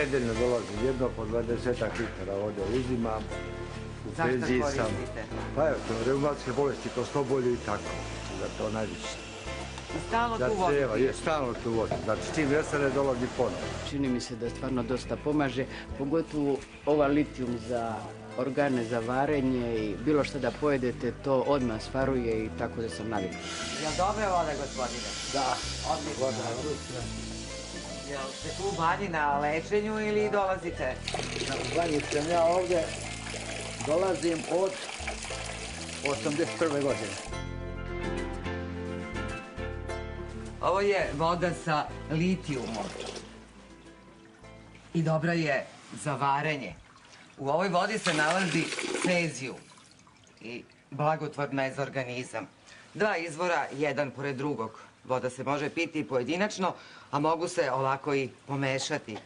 nedeljno dolazim, jedno po 20 litara vode uzimam. U penziji sam. Zašto koristite? Pa evo, to reumatske bolesti, to slobolje i tako. Za to najviše. I stalno tu vodu Za pijete? stalno tu vodu. Znači, s tim nestane dolazi ponovno. Čini mi se da stvarno dosta pomaže, pogotovo ova litijum za organe za varenje i bilo što da pojedete, to odmah sparuje i tako da sam navikla. Jel dobre vode, gospodine? Da. Odlično. Jel ste tu u banji na lečenju ili dolazite? Na banji sam ja ovde, dolazim od 81. godine. Ovo je voda sa litijumom. I dobra je za varenje. U ovoj vodi se nalazi cezijum i blagotvorna je za organizam. Dva izvora, jedan pored drugog. Voda se može piti pojedinačno, a mogu se ovako i pomešati.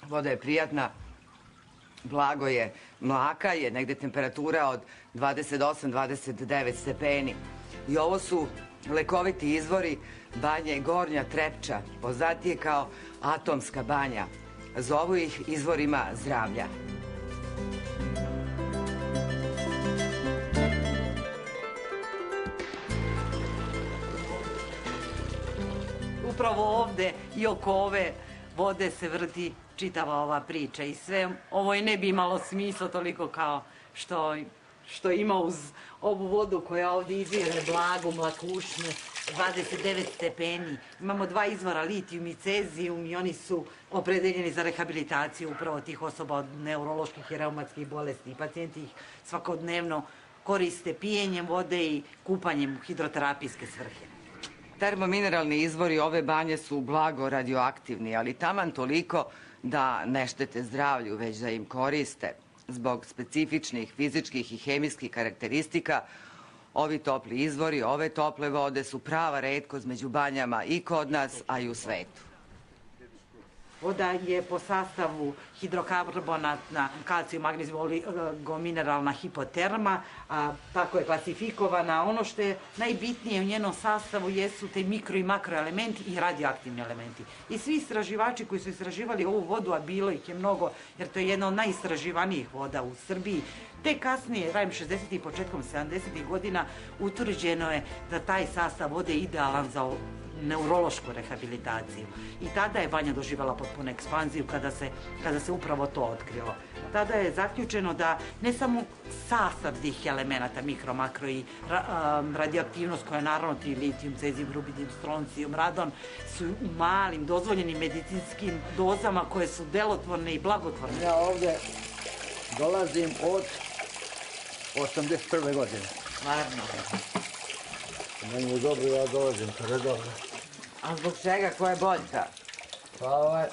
Voda je prijatna, blago je, mlaka je, negde temperatura od 28-29 stepeni. I ovo su lekoviti izvori banje Gornja Trepča, poznatije kao atomska banja. Zovu ih izvorima zdravlja. Upravo ovde i oko ove vode se vrti čitava ova priča i sve ovo i ne bi imalo smisla toliko kao što ima uz ovu vodu koja ovdje izvire blagu, mlakušnu, 29 stepeni. Imamo dva izvora, litijum i cezijum, i oni su opredeljeni za rehabilitaciju upravo tih osoba od neuroloških i reumatskih bolesti. Pacijenti ih svakodnevno koriste pijenjem vode i kupanjem u hidroterapijske svrhe. Termomineralni izvori ove banje su blago radioaktivni, ali taman toliko da ne štete zdravlju, već da im koriste. Zbog specifičnih fizičkih i hemijskih karakteristika, ovi topli izvori, ove tople vode su prava retkost među banjama i kod nas, a i u svetu. Voda je po sastavu hidrokarbonatna, kalcijum, magnezijum, oligomineralna hipoterma, tako je klasifikovana. Ono što je najbitnije u njenom sastavu jesu te mikro i makroelementi i radioaktivni elementi. I svi istraživači koji su istraživali ovu vodu, a bilo ih je mnogo, jer to je jedna od najistraživanijih voda u Srbiji, te kasnije, krajem 60. i početkom 70. godina, utvrđeno je da taj sastav vode je idealan za neurološku rehabilitaciju. I tada je banja doživjela potpunu ekspanziju kada se upravo to otkrilo. Tada je zaključeno da ne samo sastav tih elemenata, mikro, makro i radioaktivnost koja je naravno ti litijum, cezijum, rubidium, stroncijum, radon su u malim dozvoljenim medicinskim dozama koje su delotvorne i blagotvorne. Ja ovde dolazim od 81. godine. Stvarno. Meni je dobro, ja dolazim redovno. A zbog čega? Koja je boljka? Pa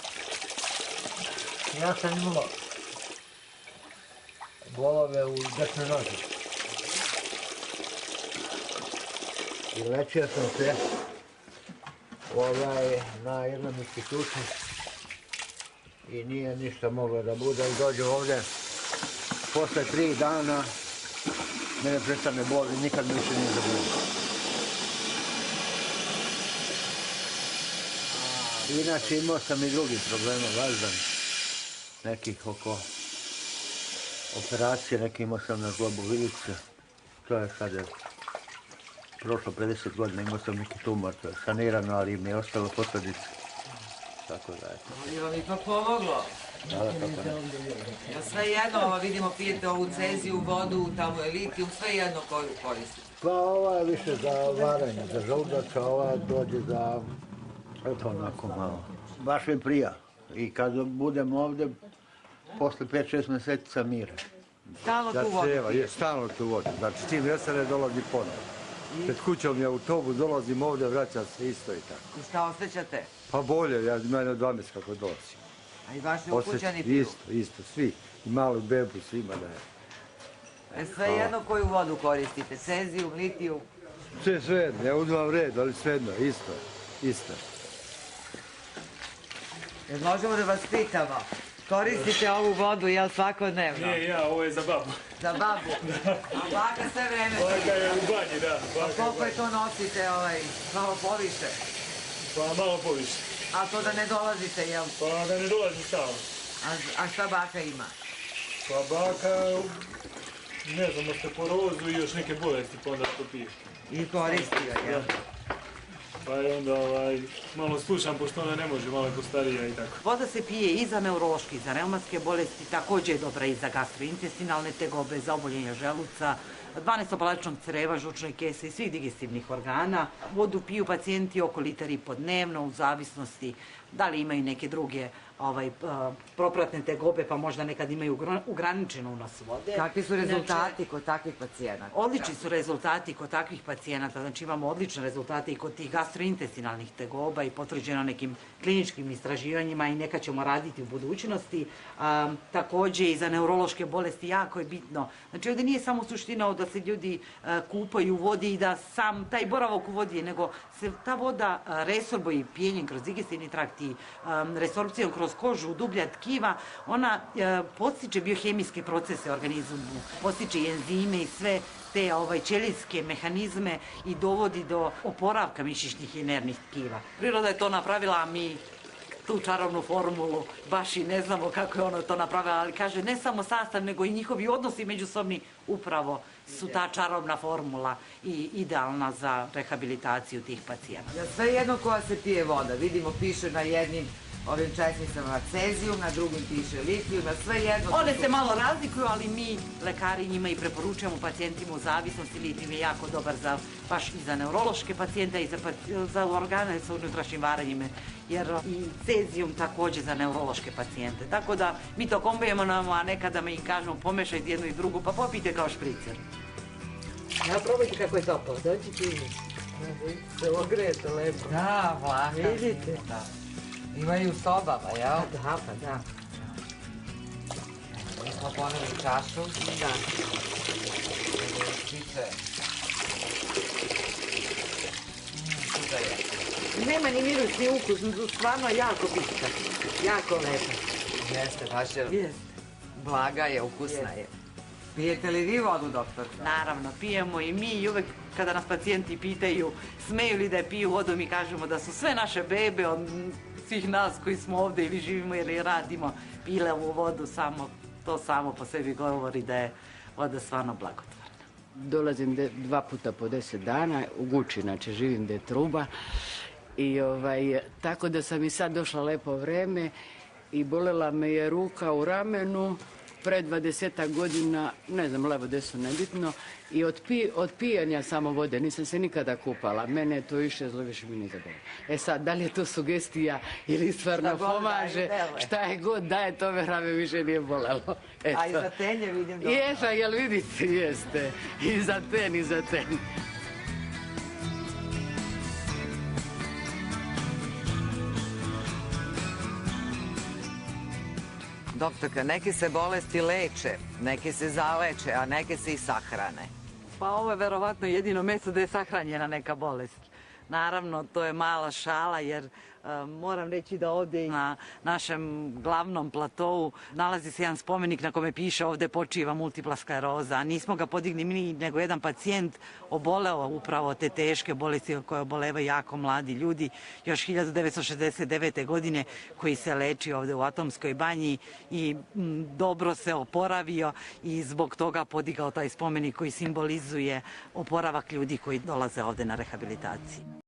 ja sam imao bolove u desnoj nozi. I lečio sam se na jednom institutu i nije ništa moglo da bude. I dođem ovde, posle 3 dana mene prestane bol i nikad mi više nije zabolio. Inače imao sam i drugih problema, važdan, nekih oko operacije, neki imao sam na zglobu vilice, to je sada prošlo 50 godina, imao sam neki tumor, to je sanirano, ali mi je ostalo posljedice, tako da je. Ali vam ipak pomoglo. Da, tako ne. Ja sve jedno, vidimo, pijete ovu ceziju, vodu, tamo je litijum, sve jedno koju koristite. Pa ova je više za varanje, za želudac, a ova dođe za, eto onako malo, baš mi prija. I kad budem ovde, posle 5-6 meseci sam miran. Stalno tu vodu pijete? Stalno tu vodu, znači s tim nestane dolazi ponovo. Pred kućom je autobus, dolazim ovde, vraćam se isto i tako. I šta osjećate? Pa bolje, ja mene 2 mjeseca kako dolazim. A i vaši ukućani piju? Isto, svi. I malu bebu, svima da je. Sve jedno koju vodu koristite? Cezijum, litijum? Sve jedno, ja uzmam red, ali sve jedno, isto. Jer možemo da vas pitamo, koristite ovu vodu, jel svakodnevno? Ne, ja, ovo je za babu. Za babu? A baka sve vreme Baka je u banji, da. A koliko je to nosite, malo poviše? Pa malo poviše. A to da ne dolazite, jel? Pa da ne dolazi stalno. A šta baka ima? Pa baka, ne znam, osteoporozu i još neke bolesti, pa onda to pije. I koristio, jel? Pa je onda malo slušam, pošto ona ne može, malo je postarija i tako. Voda se pije i za neurološke, i za reumatske bolesti, također je dobra i za gastrointestinalne tegobe, za oboljenje želuca, 12-palačnog creva, žučne kese i svih digestivnih organa. Vodu piju pacijenti oko liter i po dnevno, u zavisnosti da li imaju neke druge propratne tegobe, pa možda nekad imaju ograničen unos vode. Kakvi su rezultati kod takvih pacijenata? Odlični su rezultati kod takvih pacijenata, znači imamo odlične rezultate i kod tih gastrointestinalnih tegoba i potvrđeno nekim kliničkim istraživanjima i neka ćemo raditi u budućnosti. Također i za neurološke bolesti jako je bitno. Znači ovdje nije samo suština da se ljudi kupaju u vodi i da sam taj boravak u vodi, nego se ta voda resorbuje pijenjem kroz digestivni trakt i resorpcijom kroz kožu, dublja tkiva, ona podstiče biohemijske procese u organizmu, podstiče i enzime i sve te ćelijske mehanizme i dovodi do oporavka mišićnih i nervnih tkiva. Priroda je to napravila, a mi tu čarobnu formulu baš i ne znamo kako je ono to napravila, ali kaže ne samo sastav, nego i njihovi odnosi međusobni upravo su ta čarobna formula i idealna za rehabilitaciju tih pacijenata. Sve jedno koja se pije voda, vidimo piše na jednim ovim česticama cezijum, na drugim piše litijum, na sve jedno... One se malo razlikuju, ali mi, lekari, njima i preporučujemo pacijentima u zavisnosti. Litijum je jako dobar baš i za neurološke pacijente i za organe sa unutrašnjim varanjima, jer i cezijum također za neurološke pacijente. Tako da mi to kombujemo, a nekada mi kažemo pomešajte jednu i drugu, pa popijte kao špricer. Ja, probajte kako je toplo, dođite i se ogrete lepo. Da, vlaka. Vidite? Imaju u sobama, jel? Da, pa da. Mi smo poneli čašu. Da. Nema ni miris, ni ukus, stvarno jako bitka. Jako lepo. Jeste, baš je Jeste. blaga je, ukusna je. Pijete li vi vodu, doktor? Naravno, pijemo i mi i uvek kada nas pacijenti pitaju smeju li da je piju vodu, mi kažemo da su sve naše bebe od svih nas koji smo ovdje ili živimo ili radimo pile ovu vodu, to samo po sebi govori da je voda stvarno blagotvorna. Dolazim 2 puta po 10 dana, u Guči, znači živim gdje je Truba. I tako da sam i sad došla lepo vreme i bolela me je ruka u ramenu, pred 20 godina, ne znam, levo desno nebitno, i od pijanja samo vode, nisam se nikada kupala, mene je to išezlo, više mi ne zabavilo. E sad, da li je to sugestija ili stvarno pomaže, šta je god daje, to me rame više nije bolelo. A i za tenje vidim dobro. Jesa, jel vidite, jeste, i za ten, i za ten. Doktorka, neke se bolesti leče, neke se zaleče, a neke se i sahrane. Pa ovo je verovatno jedino mjesto da je sahranjena neka bolest. Naravno, to je mala šala jer moram reći da ovdje na našem glavnom platovu nalazi se jedan spomenik na kome piše ovdje počiva multipla skleroza. Nismo ga podigli mi, nego jedan pacijent oboleo upravo te teške bolesti koje obolevaju jako mladi ljudi još 1969. godine koji se leči ovdje u Atomskoj banji i dobro se oporavio i zbog toga podigao taj spomenik koji simbolizuje oporavak ljudi koji dolaze ovdje na rehabilitaciju.